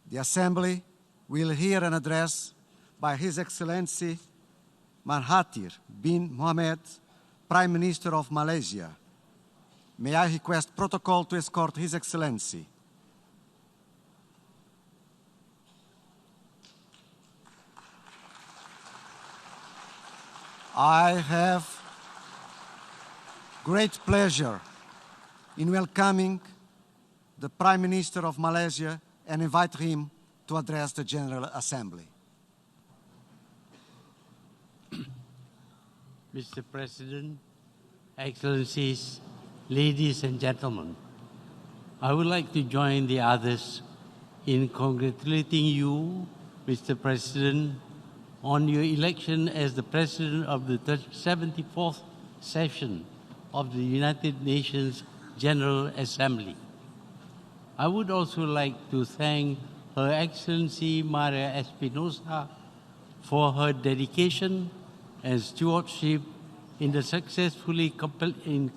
The Assembly will hear an address by His Excellency Mahathir bin Mohamad, Prime Minister of Malaysia. May I request protocol to escort His Excellency. I have great pleasure in welcoming the Prime Minister of Malaysia and invite him to address the General Assembly. Mr. President, Excellencies, ladies and gentlemen, I would like to join the others in congratulating you, Mr. President, on your election as the President of the 74th session of the United Nations General Assembly. I would also like to thank Her Excellency Maria Espinosa for her dedication and stewardship in successfully completing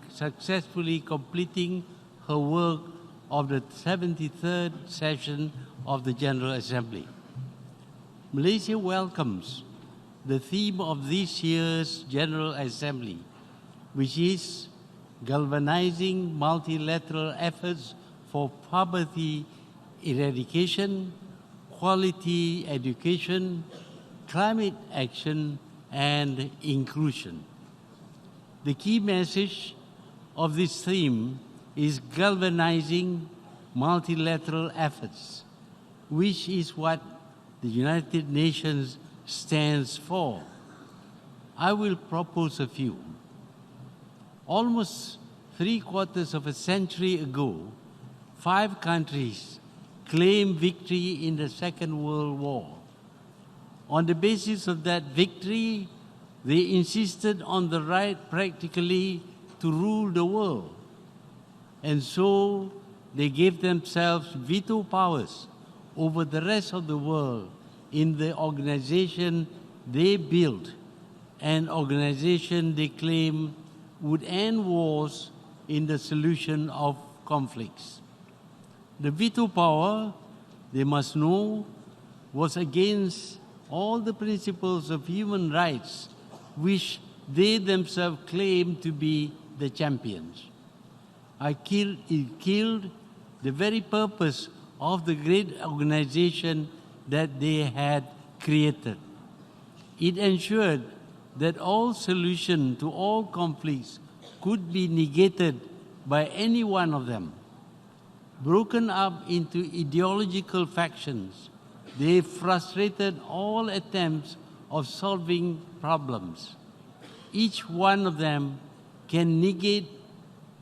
her work of the 73rd session of the General Assembly. Malaysia welcomes the theme of this year's General Assembly, which is galvanizing multilateral efforts for poverty eradication, quality education, climate action, and inclusion. The key message of this theme is galvanizing multilateral efforts, which is what the United Nations stands for. I will propose a few. Almost 3/4 of a century ago, 5 countries claimed victory in the Second World War. On the basis of that victory, they insisted on the right practically to rule the world. And so they gave themselves veto powers over the rest of the world in the organization they built, an organization they claim would end wars in the solution of conflicts. The veto power, they must know, was against all the principles of human rights which they themselves claimed to be the champions. It killed the very purpose of the great organization that they had created. It ensured that all solution to all conflicts could be negated by any one of them. Broken up into ideological factions, they frustrated all attempts of solving problems. Each one of them can negate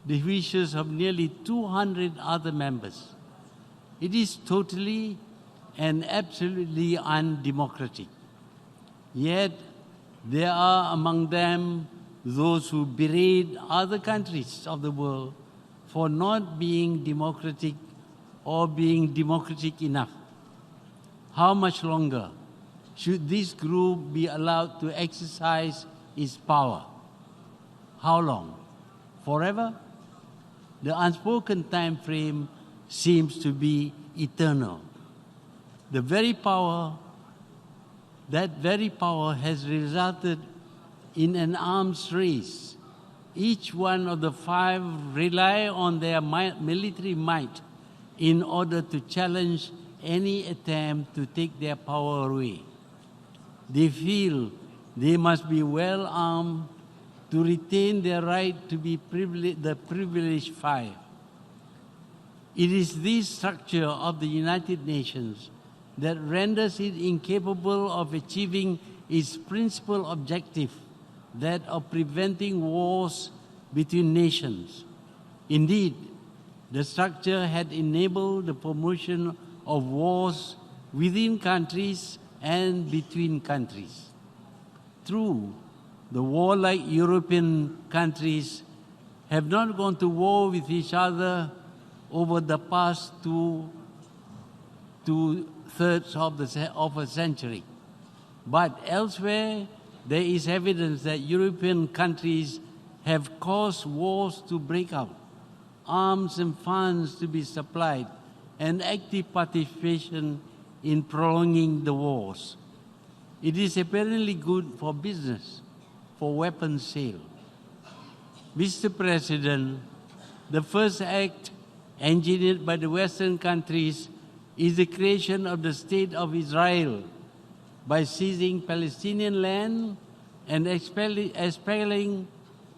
the wishes of nearly 200 other members. It is totally and absolutely undemocratic. Yet, there are among them those who berate other countries of the world for not being democratic or being democratic enough. How much longer should this group be allowed to exercise its power? How long? Forever? The unspoken time frame seems to be eternal. That very power has resulted in an arms race. Each one of the 5 rely on their military might in order to challenge any attempt to take their power away. They feel they must be well armed to retain their right to be the privileged 5. It is this structure of the United Nations that renders it incapable of achieving its principal objective, that of preventing wars between nations. Indeed, the structure had enabled the promotion of wars within countries and between countries. True, the warlike European countries have not gone to war with each other over the past two-thirds of a century. But elsewhere, there is evidence that European countries have caused wars to break out, arms and funds to be supplied, and active participation in prolonging the wars. It is apparently good for business, for weapons sale. Mr. President, the first act engineered by the Western countries is the creation of the State of Israel by seizing Palestinian land and expelling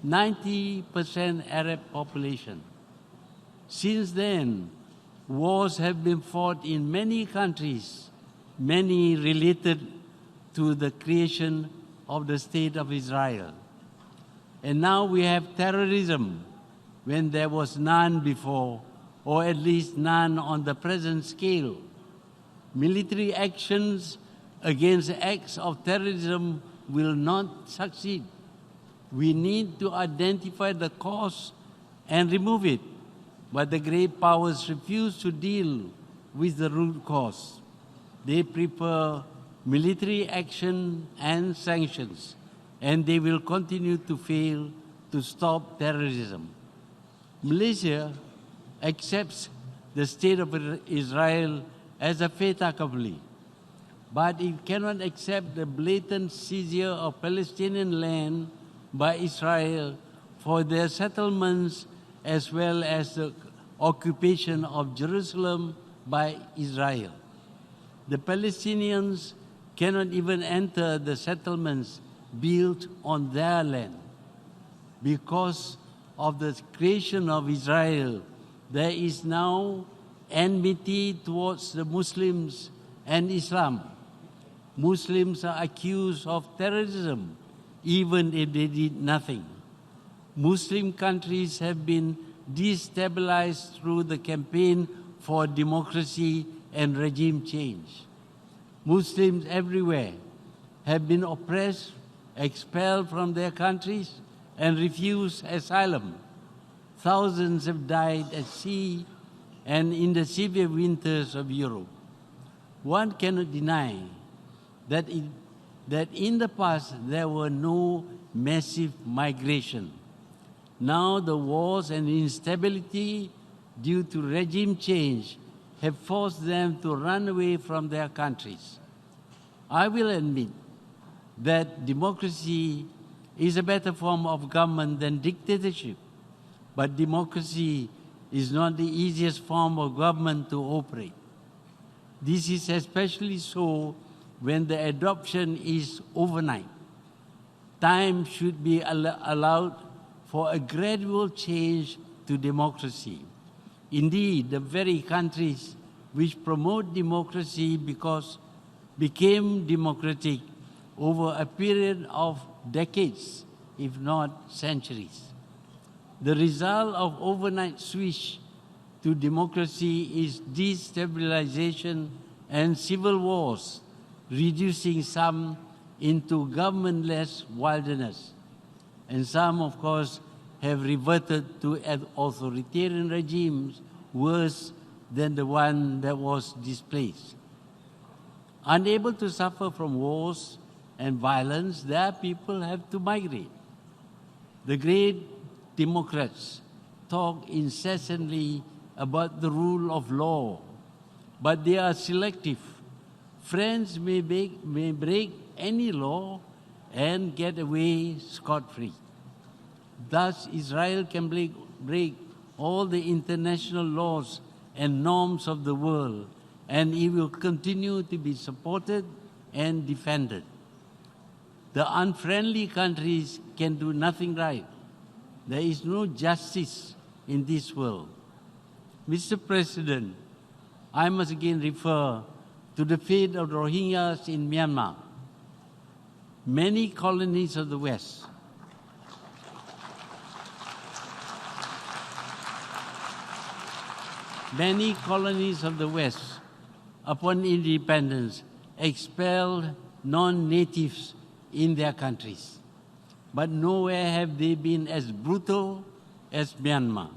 90% Arab population. Since then, wars have been fought in many countries, many related to the creation of the State of Israel. And now we have terrorism when there was none before, or at least none on the present scale. Military actions against acts of terrorism will not succeed. We need to identify the cause and remove it, but the great powers refuse to deal with the root cause. They prefer military action and sanctions, and they will continue to fail to stop terrorism. Malaysia accepts the State of Israel as a fait accompli, but it cannot accept the blatant seizure of Palestinian land by Israel for their settlements as well as the occupation of Jerusalem by Israel. The Palestinians cannot even enter the settlements built on their land. Because of the creation of Israel, there is now enmity towards the Muslims and Islam. Muslims are accused of terrorism, even if they did nothing. Muslim countries have been destabilized through the campaign for democracy and regime change. Muslims everywhere have been oppressed, expelled from their countries, and refused asylum. Thousands have died at sea and in the severe winters of Europe. One cannot deny that in the past there were no massive migration. Now the wars and instability due to regime change have forced them to run away from their countries. I will admit that democracy is a better form of government than dictatorship, but democracy is not the easiest form of government to operate. This is especially so when the adoption is overnight. Time should be allowed for a gradual change to democracy. Indeed, the very countries which promote democracy became democratic over a period of decades, if not centuries. The result of overnight switch to democracy is destabilization and civil wars, reducing some into governmentless wilderness. And some, of course, have reverted to authoritarian regimes worse than the one that was displaced. Unable to suffer from wars and violence, their people have to migrate. The great democrats talk incessantly about the rule of law, but they are selective. France may break any law and get away scot-free. Thus, Israel can break all the international laws and norms of the world, and it will continue to be supported and defended. The unfriendly countries can do nothing right. There is no justice in this world. Mr. President, I must again refer to the fate of the Rohingyas in Myanmar. Many colonies of the West upon independence, expelled non-natives in their countries. But nowhere have they been as brutal as Myanmar.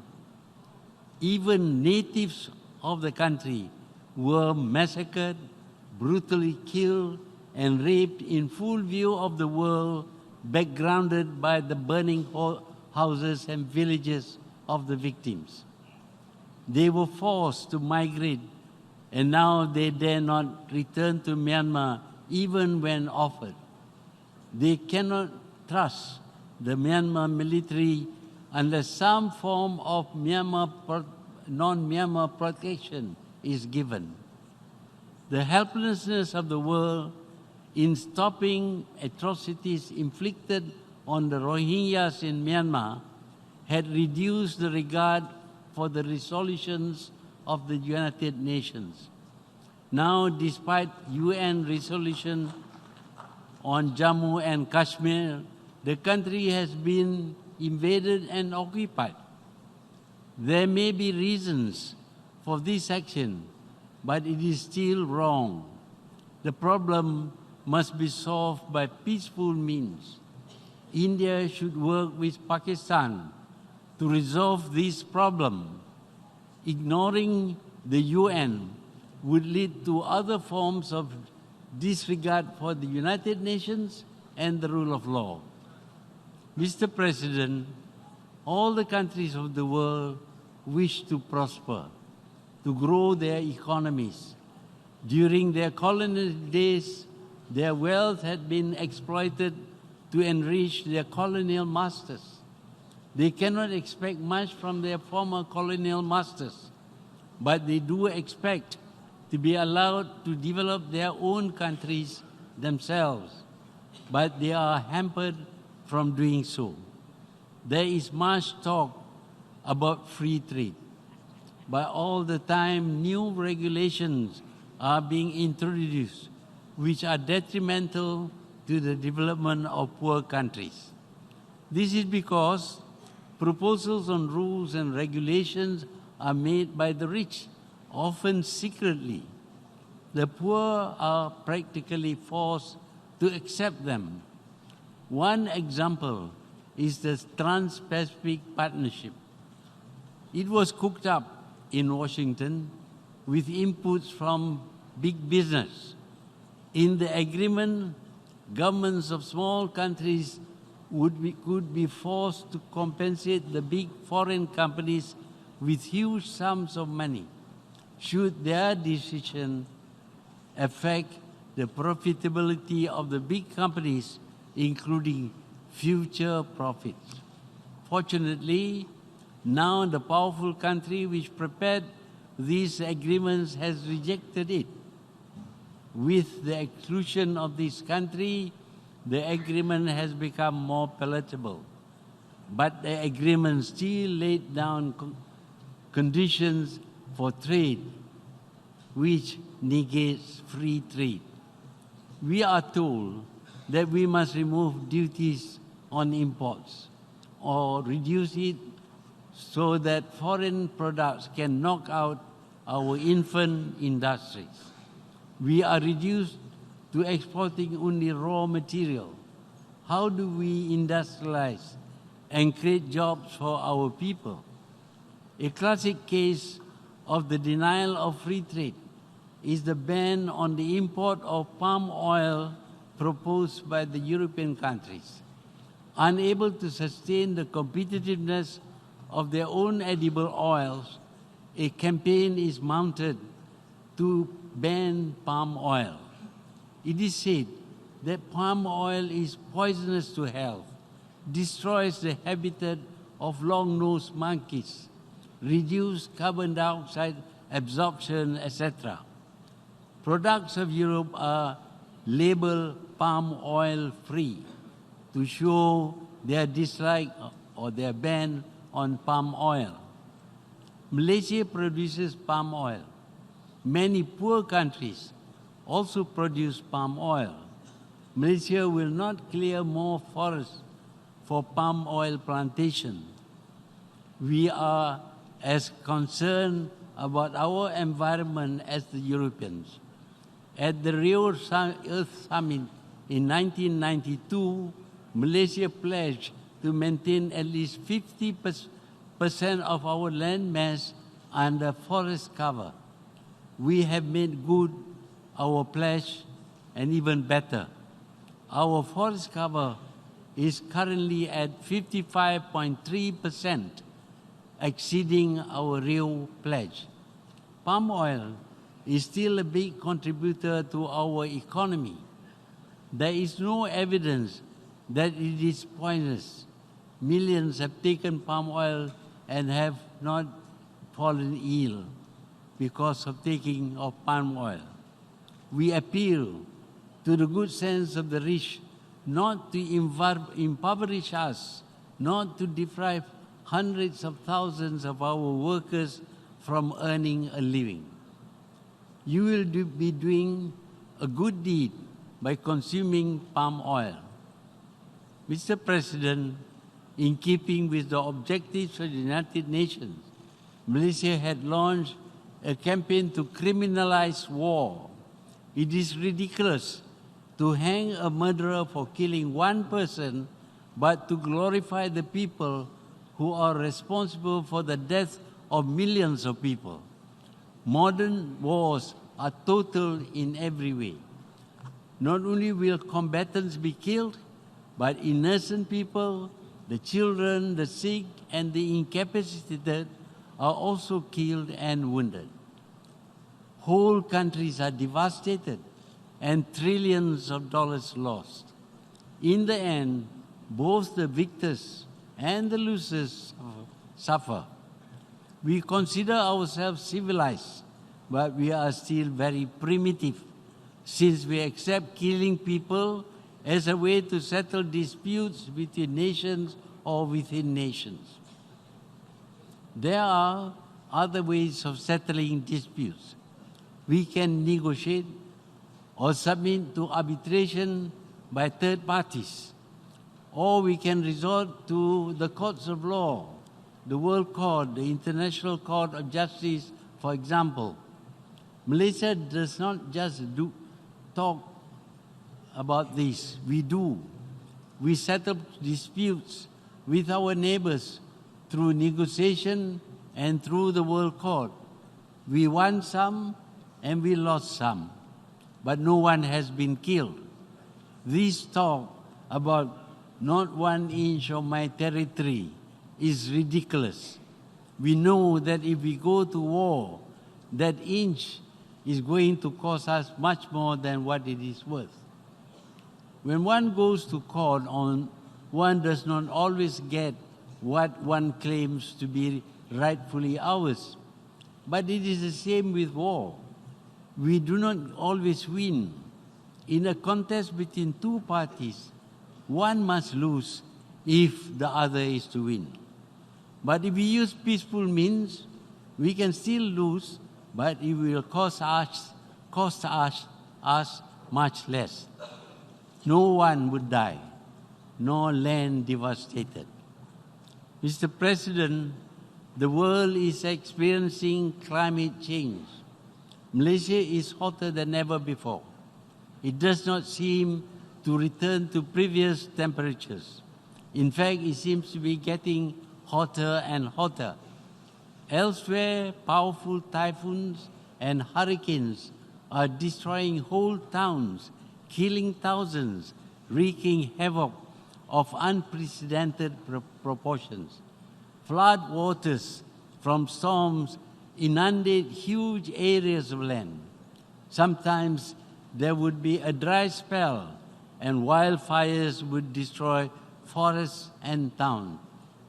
Even natives of the country were massacred, brutally killed, and raped in full view of the world, backgrounded by the burning houses and villages of the victims. They were forced to migrate and now they dare not return to Myanmar even when offered. They cannot trust the Myanmar military unless some form of non-Myanmar protection is given. The helplessness of the world in stopping atrocities inflicted on the Rohingyas in Myanmar had reduced the regard for the resolutions of the United Nations. Now, despite UN resolution on Jammu and Kashmir, the country has been invaded and occupied. There may be reasons for this action, but it is still wrong. The problem must be solved by peaceful means. India should work with Pakistan to resolve this problem. Ignoring the UN would lead to other forms of disregard for the United Nations and the rule of law. Mr. President, all the countries of the world wish to prosper, to grow their economies. During their colonial days, their wealth had been exploited to enrich their colonial masters. They cannot expect much from their former colonial masters, but they do expect to be allowed to develop their own countries themselves, but they are hampered from doing so. There is much talk about free trade, but all the time new regulations are being introduced which are detrimental to the development of poor countries. This is because proposals on rules and regulations are made by the rich, often secretly. The poor are practically forced to accept them. One example is the Trans-Pacific Partnership. It was cooked up in Washington with inputs from big business. In the agreement, governments of small countries could be forced to compensate the big foreign companies with huge sums of money should their decision affect the profitability of the big companies, including future profits. Fortunately, now the powerful country which prepared these agreements has rejected it. With the exclusion of this country, the agreement has become more palatable. But the agreement still laid down conditions for trade, which negates free trade. We are told that we must remove duties on imports or reduce it so that foreign products can knock out our infant industries. We are reduced to exporting only raw material. How do we industrialize and create jobs for our people? A classic case of the denial of free trade is the ban on the import of palm oil proposed by the European countries. Unable to sustain the competitiveness of their own edible oils, a campaign is mounted to ban palm oil. It is said that palm oil is poisonous to health, destroys the habitat of long-nosed monkeys, reduces carbon dioxide absorption, etc. Products of Europe are labeled palm oil free to show their dislike or their ban on palm oil. Malaysia produces palm oil. Many poor countries also produce palm oil. Malaysia will not clear more forests for palm oil plantation. We are as concerned about our environment as the Europeans. At the Rio Earth Summit in 1992, Malaysia pledged to maintain at least 50% of our land mass under forest cover. We have made good our pledge and even better. Our forest cover is currently at 55.3%, exceeding our Rio pledge. Palm oil is still a big contributor to our economy. There is no evidence that it is poisonous. Millions have taken palm oil and have not fallen ill because of taking of palm oil. We appeal to the good sense of the rich not to impoverish us, not to deprive hundreds of thousands of our workers from earning a living. You will be doing a good deed by consuming palm oil. Mr. President, in keeping with the objectives of the United Nations, Malaysia had launched a campaign to criminalize war. It is ridiculous to hang a murderer for killing one person, but to glorify the people who are responsible for the death of millions of people. Modern wars are total in every way. Not only will combatants be killed, but innocent people, the children, the sick, and the incapacitated are also killed and wounded. Whole countries are devastated and trillions of dollars lost. In the end, both the victors and the losers suffer. We consider ourselves civilized, but we are still very primitive, since we accept killing people as a way to settle disputes between nations or within nations. There are other ways of settling disputes. We can negotiate or submit to arbitration by third parties, or we can resort to the courts of law, the World Court, the International Court of Justice, for example. Malaysia does not just talk about this, we do. We settle disputes with our neighbors through negotiation and through the World Court. We won some and we lost some, but no one has been killed. This talk about not 1 inch of my territory is ridiculous. We know that if we go to war, that inch is going to cost us much more than what it is worth. When one goes to court, one does not always get what one claims to be rightfully ours. But it is the same with war. We do not always win. In a contest between two parties, one must lose if the other is to win. But if we use peaceful means, we can still lose, but it will cost us much less. No one would die, no land devastated. Mr. President, the world is experiencing climate change. Malaysia is hotter than ever before. It does not seem to return to previous temperatures. In fact, it seems to be getting hotter and hotter. Elsewhere, powerful typhoons and hurricanes are destroying whole towns, killing thousands, wreaking havoc of unprecedented proportions. Flood waters from storms inundate huge areas of land. Sometimes there would be a dry spell and wildfires would destroy forests and towns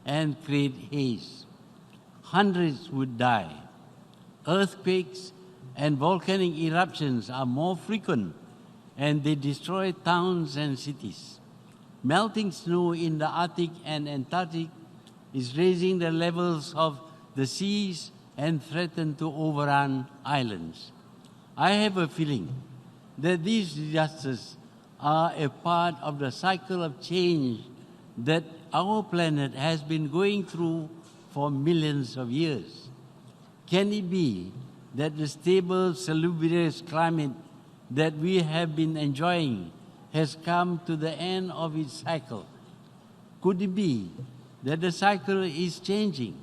and create haze. Hundreds would die. Earthquakes and volcanic eruptions are more frequent and they destroy towns and cities. Melting snow in the Arctic and Antarctic is raising the levels of the seas and threaten to overrun islands. I have a feeling that these disasters are a part of the cycle of change that our planet has been going through for millions of years. Can it be that the stable, salubrious climate that we have been enjoying has come to the end of its cycle? Could it be that the cycle is changing,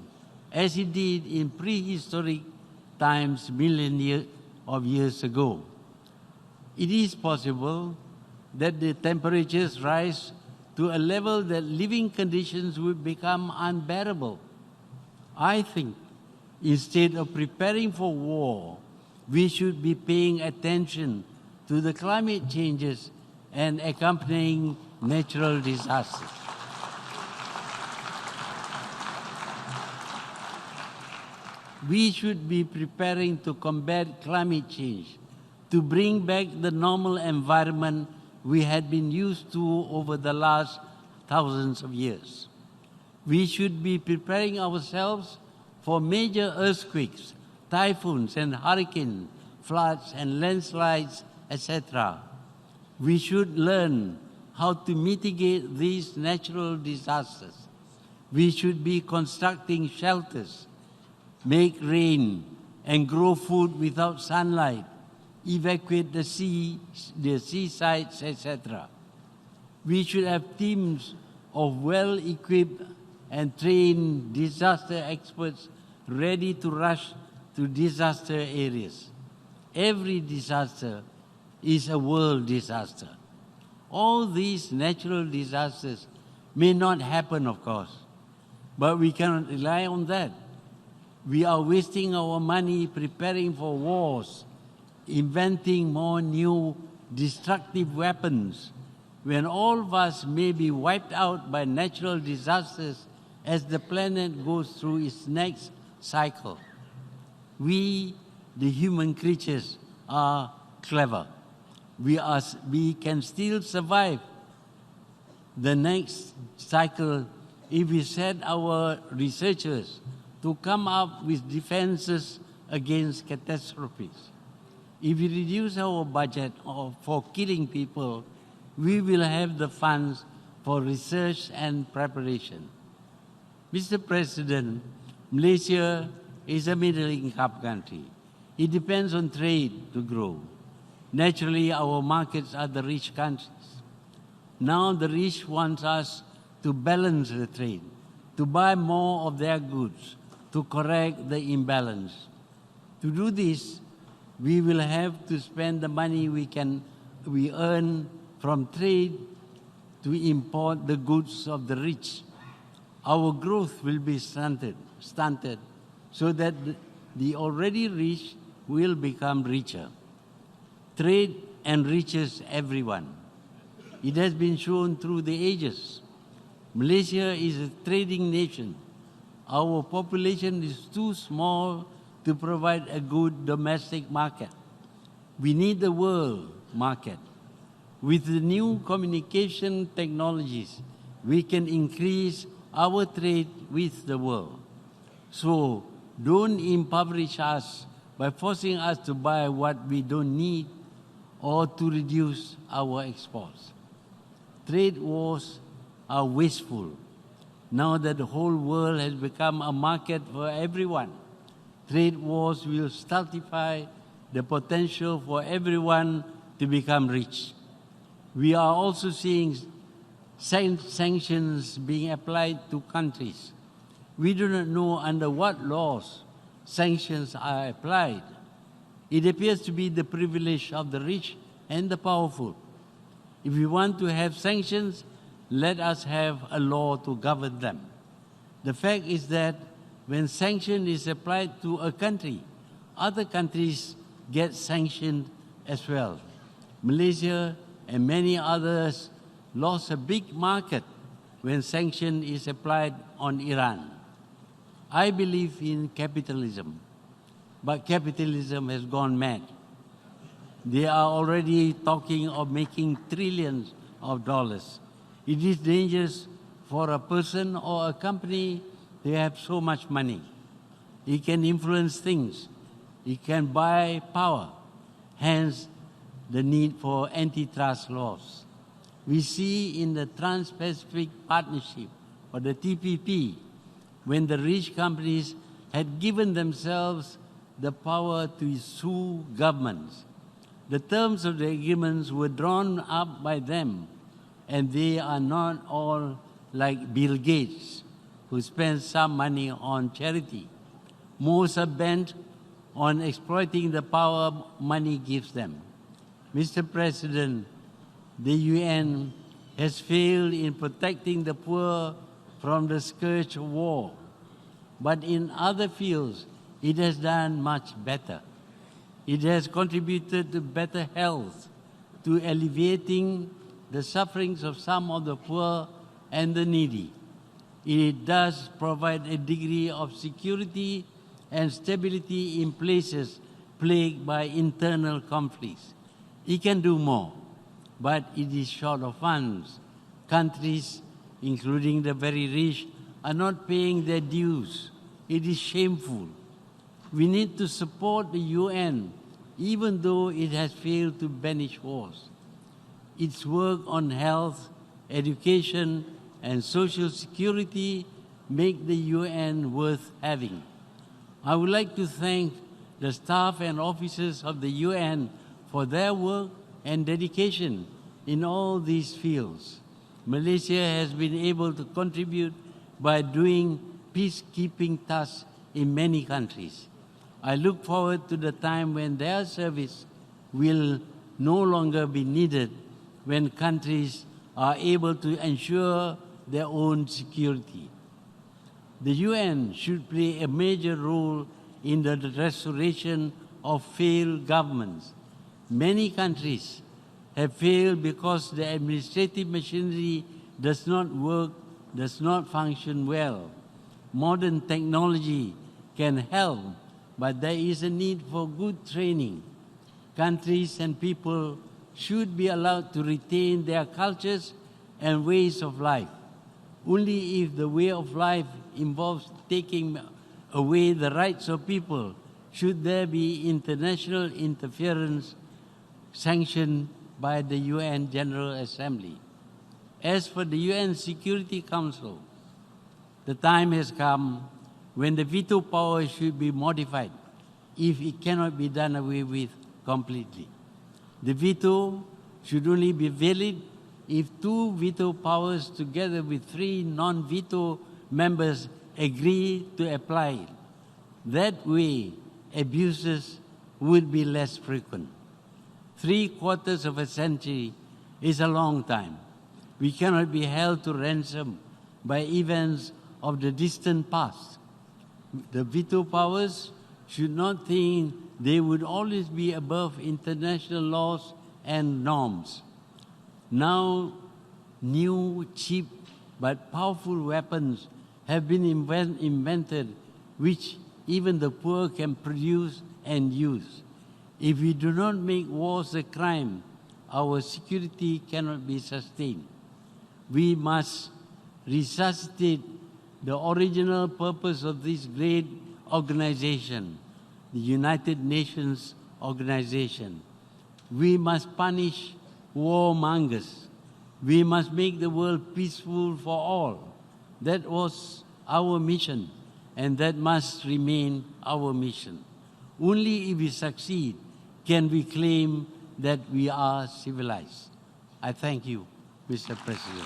as it did in prehistoric times millions of years ago? It is possible that the temperatures rise to a level that living conditions will become unbearable. I think instead of preparing for war, we should be paying attention to the climate changes and accompanying natural disasters. We should be preparing to combat climate change, to bring back the normal environment we had been used to over the last thousands of years. We should be preparing ourselves for major earthquakes, typhoons and hurricanes, floods and landslides, etc. We should learn how to mitigate these natural disasters. We should be constructing shelters, make rain and grow food without sunlight, evacuate the seasides, etc. We should have teams of well-equipped and trained disaster experts ready to rush to disaster areas. Every disaster is a world disaster. All these natural disasters may not happen, of course, but we cannot rely on that. We are wasting our money preparing for wars, inventing more new destructive weapons, when all of us may be wiped out by natural disasters as the planet goes through its next cycle. We, the human creatures, are clever. We can still survive the next cycle if we set our researchers to come up with defenses against catastrophes. If we reduce our budget for killing people, we will have the funds for research and preparation. Mr. President, Malaysia is a middle-income country. It depends on trade to grow. Naturally, our markets are the rich countries. Now the rich want us to balance the trade, to buy more of their goods, to correct the imbalance. To do this, we will have to spend the money we earn from trade to import the goods of the rich. Our growth will be stunted so that the already rich will become richer. Trade enriches everyone. It has been shown through the ages. Malaysia is a trading nation. Our population is too small to provide a good domestic market. We need the world market. With the new communication technologies, we can increase our trade with the world. So don't impoverish us by forcing us to buy what we don't need or to reduce our exports. Trade wars are wasteful. Now that the whole world has become a market for everyone, trade wars will stultify the potential for everyone to become rich. We are also seeing sanctions being applied to countries. We do not know under what laws sanctions are applied. It appears to be the privilege of the rich and the powerful. If we want to have sanctions, let us have a law to govern them. The fact is that when sanction is applied to a country, other countries get sanctioned as well. Malaysia and many others lost a big market when sanction is applied on Iran. I believe in capitalism, but capitalism has gone mad. They are already talking of making trillions of dollars. It is dangerous for a person or a company to have so much money. It can influence things. It can buy power. Hence, the need for antitrust laws. We see in the Trans-Pacific Partnership, or the TPP, when the rich companies had given themselves the power to sue governments. The terms of the agreements were drawn up by them, and they are not all like Bill Gates, who spends some money on charity. Most are bent on exploiting the power money gives them. Mr. President, the UN has failed in protecting the poor from the scourge of war, but in other fields, it has done much better. It has contributed to better health, to alleviating the sufferings of some of the poor and the needy. It does provide a degree of security and stability in places plagued by internal conflicts. It can do more, but it is short of funds. Countries, including the very rich, are not paying their dues. It is shameful. We need to support the UN, even though it has failed to banish wars. Its work on health, education, and social security make the UN worth having. I would like to thank the staff and officers of the UN for their work and dedication in all these fields. Malaysia has been able to contribute by doing peacekeeping tasks in many countries. I look forward to the time when their service will no longer be needed, when countries are able to ensure their own security. The UN should play a major role in the restoration of failed governments. Many countries have failed because the administrative machinery does not work, does not function well. Modern technology can help, but there is a need for good training. Countries and people should be allowed to retain their cultures and ways of life. Only if the way of life involves taking away the rights of people should there be international interference sanctioned by the UN General Assembly. As for the UN Security Council, the time has come when the veto power should be modified if it cannot be done away with completely. The veto should only be valid if 2 veto powers together with 3 non-veto members agree to apply it. That way, abuses would be less frequent. 3/4 of a century is a long time. We cannot be held to ransom by events of the distant past. The veto powers should not think they would always be above international laws and norms. Now, new, cheap, but powerful weapons have been invented which even the poor can produce and use. If we do not make wars a crime, our security cannot be sustained. We must resuscitate the original purpose of this great organization, the United Nations organization. We must punish warmongers. We must make the world peaceful for all. That was our mission, and that must remain our mission. Only if we succeed can we claim that we are civilized. I thank you, Mr. President.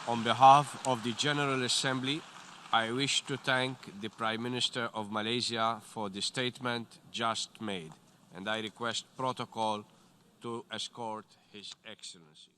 On behalf of the General Assembly, I wish to thank the Prime Minister of Malaysia for the statement just made, and I request protocol to escort His Excellency.